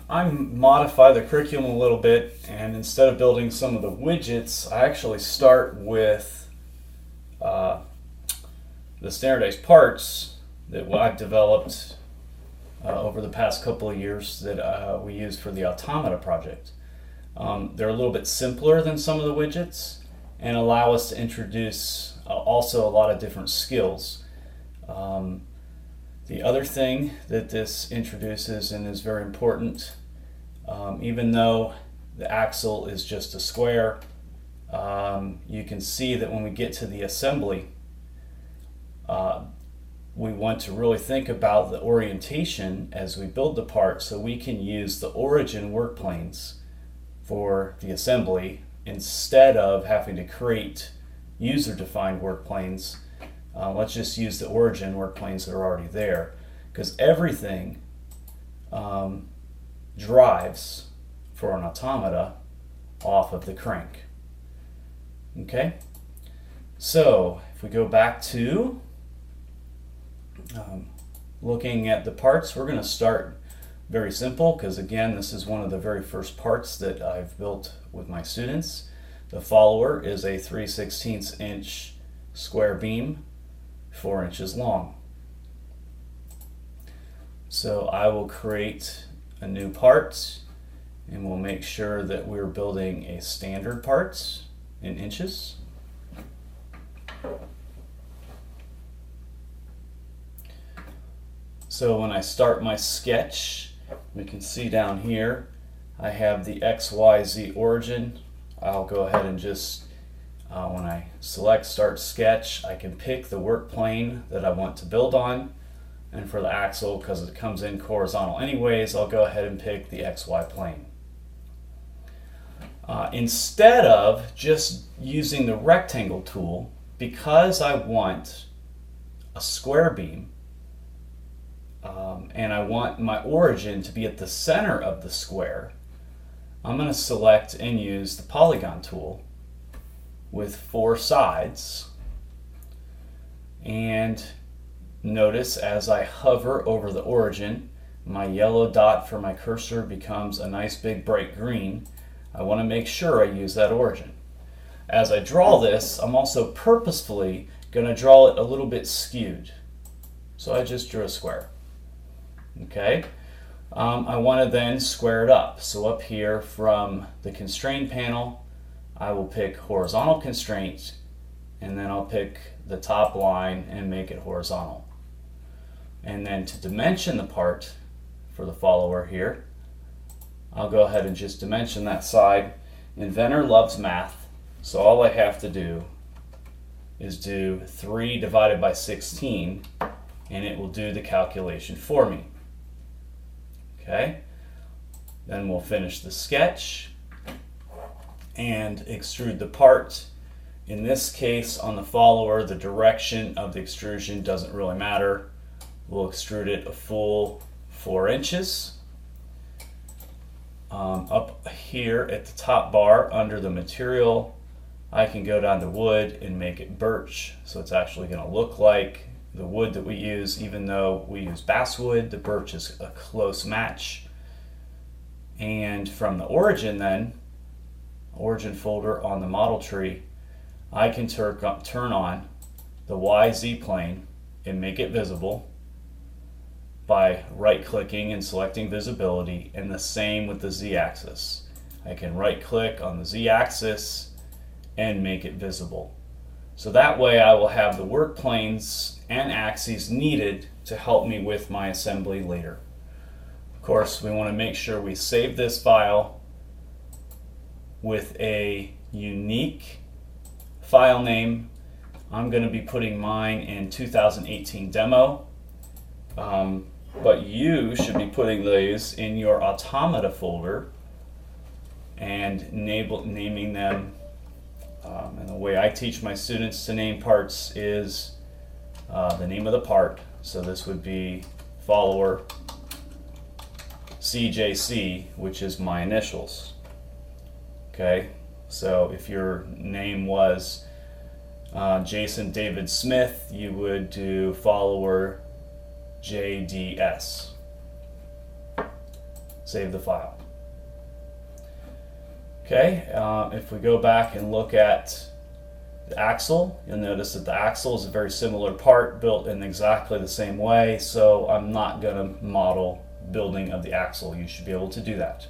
I modify the curriculum a little bit, and instead of building some of the widgets, I actually start with uh, the standardized parts that I've developed over the past couple of years that we use for the Automata project. They're a little bit simpler than some of the widgets and allow us to introduce also a lot of different skills. The other thing that this introduces and is very important, even though the axle is just a square, you can see that when we get to the assembly, we want to really think about the orientation as we build the part so we can use the origin work planes for the assembly instead of having to create user-defined work planes. Let's just use the origin work planes that are already there, because everything drives for an automata off of the crank. Okay, so if we go back to looking at the parts, we're going to start very simple, because again, this is one of the very first parts that I've built with my students. The follower is a 3/16 inch square beam, 4 inches long. So I will create a new part, and we'll make sure that we're building a standard part in inches. So when I start my sketch, we can see down here I have the XYZ origin. I'll go ahead and just when I select Start Sketch, I can pick the work plane that I want to build on. And for the axle, because it comes in horizontal anyways, I'll go ahead and pick the XY plane. Instead of just using the rectangle tool, because I want a square beam, and I want my origin to be at the center of the square, I'm going to select and use the polygon tool with 4 sides, and notice as I hover over the origin, my yellow dot for my cursor becomes a nice big bright green. I want to make sure I use that origin. As I draw this, I'm also purposefully going to draw it a little bit skewed. So I just drew a square. Okay. I want to then square it up. So up here from the constraint panel, I will pick horizontal constraint, and then I'll pick the top line and make it horizontal. And then to dimension the part for the follower here, I'll go ahead and just dimension that side. Inventor loves math, so all I have to do is do 3 divided by 16, and it will do the calculation for me. Okay, then we'll finish the sketch and extrude the part. In this case, on the follower, the direction of the extrusion doesn't really matter. We'll extrude it a full 4 inches. Up here at the top bar under the material, I can go down to wood and make it birch, so it's actually going to look like the wood that we use. Even though we use basswood, the birch is a close match. And from the origin then, origin folder on the model tree, I can turn on the YZ plane and make it visible by right-clicking and selecting visibility, and the same with the Z-axis. I can right-click on the Z-axis and make it visible. So that way I will have the work planes and axes needed to help me with my assembly later. Of course, we want to make sure we save this file with a unique file name. I'm going to be putting mine in 2018 demo, but you should be putting these in your Automata folder and naming them. And the way I teach my students to name parts is the name of the part. So this would be follower CJC, which is my initials. Okay, so if your name was Jason David Smith, you would do follower JDS. save the file. Okay, if we go back and look at the axle, you'll notice that the axle is a very similar part built in exactly the same way, so I'm not going to model building of the axle. You should be able to do that.